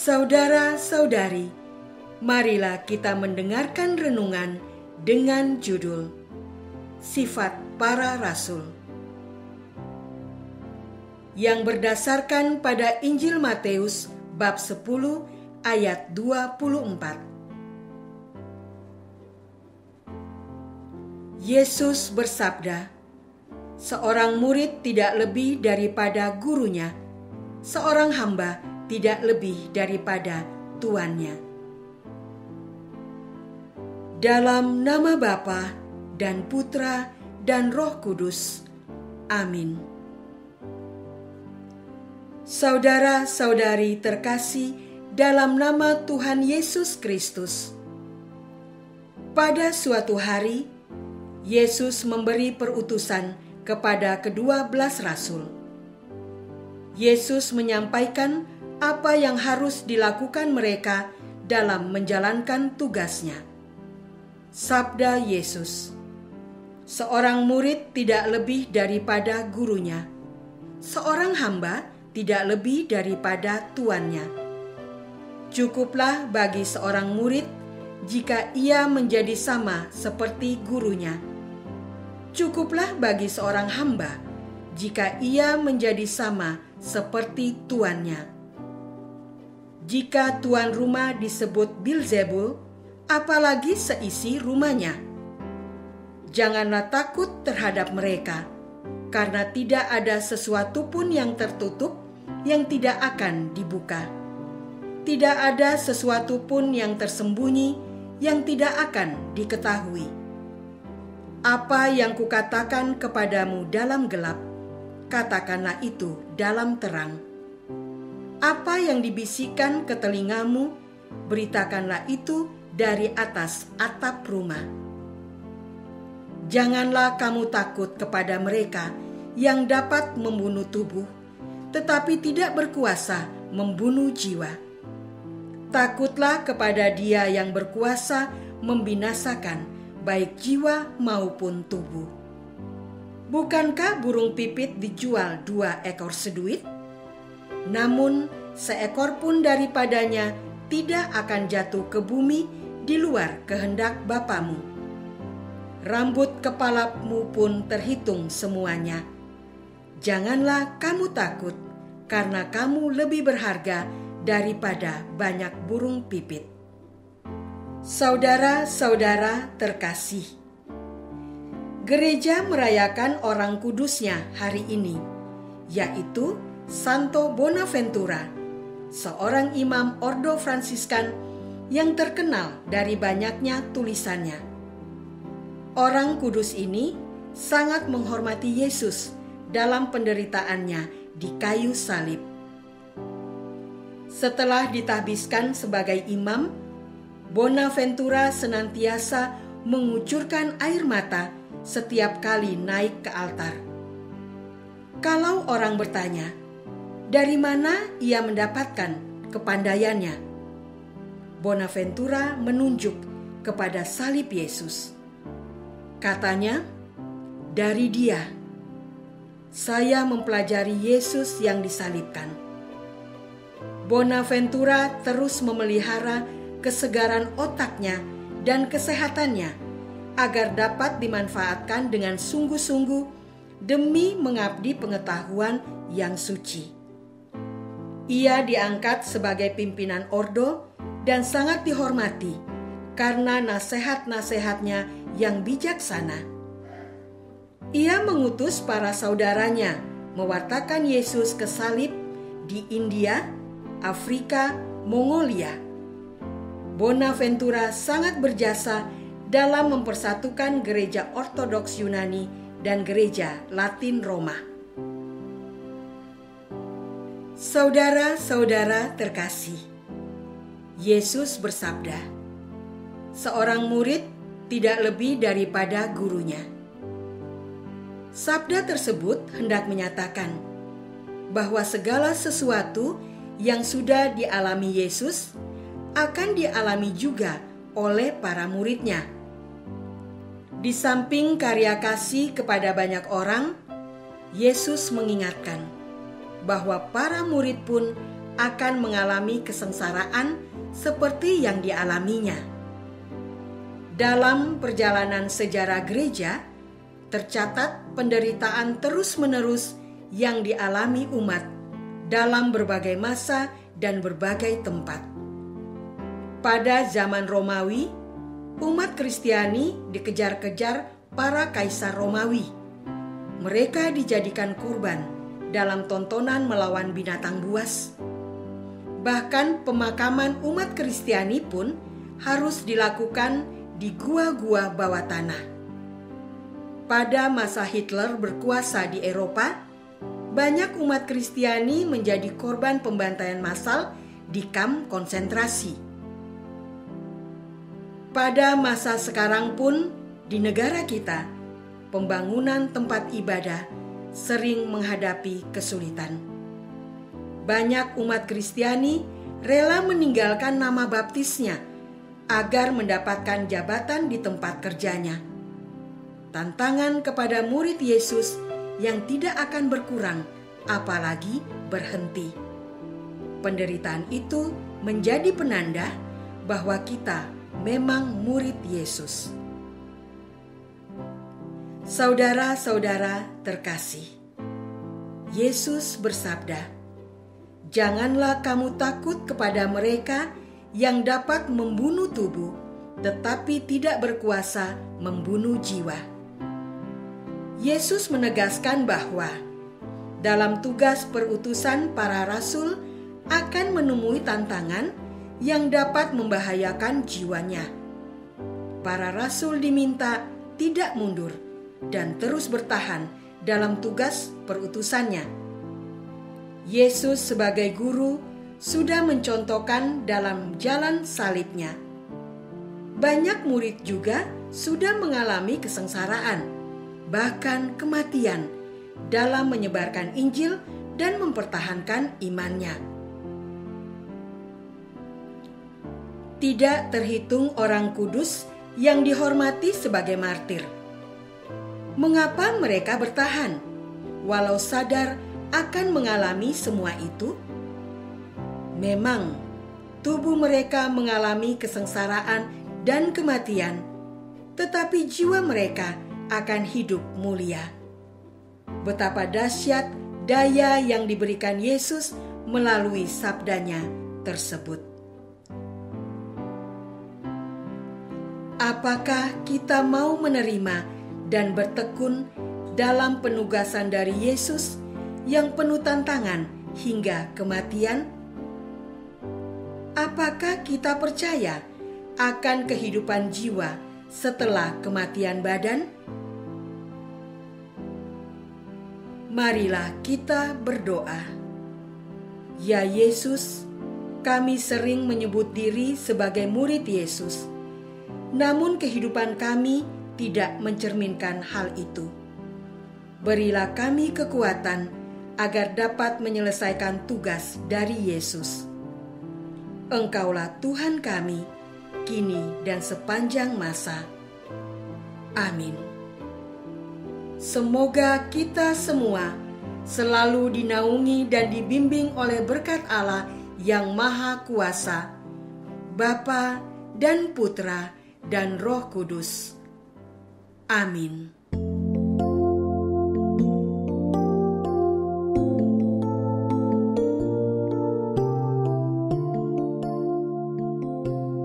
Saudara-saudari, marilah kita mendengarkan renungan dengan judul Sifat Para Rasul, yang berdasarkan pada Injil Matius bab 10 ayat 24. Yesus bersabda, "Seorang murid tidak lebih daripada gurunya, seorang hamba tidak lebih daripada tuannya." Dalam nama Bapa dan Putra dan Roh Kudus. Amin. Saudara-saudari terkasih dalam nama Tuhan Yesus Kristus, pada suatu hari Yesus memberi perutusan kepada ke-12 rasul. Yesus menyampaikan apa yang harus dilakukan mereka dalam menjalankan tugasnya. Sabda Yesus, "Seorang murid tidak lebih daripada gurunya, seorang hamba tidak lebih daripada tuannya. Cukuplah bagi seorang murid jika ia menjadi sama seperti gurunya. Cukuplah bagi seorang hamba jika ia menjadi sama seperti tuannya. Jika tuan rumah disebut Beelzebul, apalagi seisi rumahnya. Janganlah takut terhadap mereka, karena tidak ada sesuatu pun yang tertutup yang tidak akan dibuka. Tidak ada sesuatu pun yang tersembunyi yang tidak akan diketahui. Apa yang kukatakan kepadamu dalam gelap, katakanlah itu dalam terang. Apa yang dibisikkan ke telingamu, beritakanlah itu dari atas atap rumah. Janganlah kamu takut kepada mereka yang dapat membunuh tubuh, tetapi tidak berkuasa membunuh jiwa. Takutlah kepada Dia yang berkuasa membinasakan baik jiwa maupun tubuh. Bukankah burung pipit dijual 2 ekor seduit? Namun seekor pun daripadanya tidak akan jatuh ke bumi di luar kehendak Bapamu. Rambut kepalamu pun terhitung semuanya. Janganlah kamu takut, karena kamu lebih berharga daripada banyak burung pipit." Saudara-saudara terkasih, gereja merayakan orang kudusnya hari ini, yaitu Santo Bonaventura, seorang imam Ordo Fransiskan yang terkenal dari banyaknya tulisannya. Orang kudus ini sangat menghormati Yesus dalam penderitaannya di kayu salib. Setelah ditahbiskan sebagai imam, Bonaventura senantiasa mengucurkan air mata setiap kali naik ke altar. Kalau orang bertanya, dari mana ia mendapatkan kepandaiannya, Bonaventura menunjuk kepada salib Yesus. Katanya, "Dari Dia, saya mempelajari Yesus yang disalibkan." Bonaventura terus memelihara kesegaran otaknya dan kesehatannya agar dapat dimanfaatkan dengan sungguh-sungguh demi mengabdi pengetahuan yang suci. Ia diangkat sebagai pimpinan ordo dan sangat dihormati karena nasihat-nasihatnya yang bijaksana. Ia mengutus para saudaranya mewartakan Yesus ke salib di India, Afrika, Mongolia. Bonaventura sangat berjasa dalam mempersatukan gereja Ortodoks Yunani dan gereja Latin Roma. Saudara-saudara terkasih, Yesus bersabda, "Seorang murid tidak lebih daripada gurunya." Sabda tersebut hendak menyatakan bahwa segala sesuatu yang sudah dialami Yesus akan dialami juga oleh para muridnya. Di samping karya kasih kepada banyak orang, Yesus mengingatkan bahwa para murid pun akan mengalami kesengsaraan seperti yang dialaminya. Dalam perjalanan sejarah gereja, tercatat penderitaan terus-menerus yang dialami umat dalam berbagai masa dan berbagai tempat. Pada zaman Romawi, umat Kristiani dikejar-kejar para kaisar Romawi. Mereka dijadikan korban dalam tontonan melawan binatang buas. Bahkan pemakaman umat Kristiani pun harus dilakukan di gua-gua bawah tanah. Pada masa Hitler berkuasa di Eropa, banyak umat Kristiani menjadi korban pembantaian massal di kamp konsentrasi. Pada masa sekarang pun di negara kita, pembangunan tempat ibadah sering menghadapi kesulitan. Banyak umat Kristiani rela meninggalkan nama baptisnya agar mendapatkan jabatan di tempat kerjanya. Tantangan kepada murid Yesus yang tidak akan berkurang, apalagi berhenti. Penderitaan itu menjadi penanda bahwa kita memang murid Yesus. Saudara-saudara terkasih, Yesus bersabda, "Janganlah kamu takut kepada mereka yang dapat membunuh tubuh, tetapi tidak berkuasa membunuh jiwa." Yesus menegaskan bahwa dalam tugas perutusan para rasul akan menemui tantangan yang dapat membahayakan jiwanya. Para rasul diminta tidak mundur dan terus bertahan dalam tugas perutusannya. Yesus sebagai guru sudah mencontohkan dalam jalan salibnya. Banyak murid juga sudah mengalami kesengsaraan, bahkan kematian, dalam menyebarkan Injil dan mempertahankan imannya. Tidak terhitung orang kudus yang dihormati sebagai martir. Mengapa mereka bertahan, walau sadar akan mengalami semua itu? Memang, tubuh mereka mengalami kesengsaraan dan kematian, tetapi jiwa mereka akan hidup mulia. Betapa dahsyat daya yang diberikan Yesus melalui sabdanya tersebut. Apakah kita mau menerima dan bertekun dalam penugasan dari Yesus yang penuh tantangan hingga kematian? Apakah kita percaya akan kehidupan jiwa setelah kematian badan? Marilah kita berdoa. Ya Yesus, kami sering menyebut diri sebagai murid Yesus, namun kehidupan kami tidak mencerminkan hal itu. Berilah kami kekuatan agar dapat menyelesaikan tugas dari Yesus. Engkaulah Tuhan kami, kini dan sepanjang masa. Amin. Semoga kita semua selalu dinaungi dan dibimbing oleh berkat Allah yang Maha Kuasa, Bapa dan Putra dan Roh Kudus. Amin.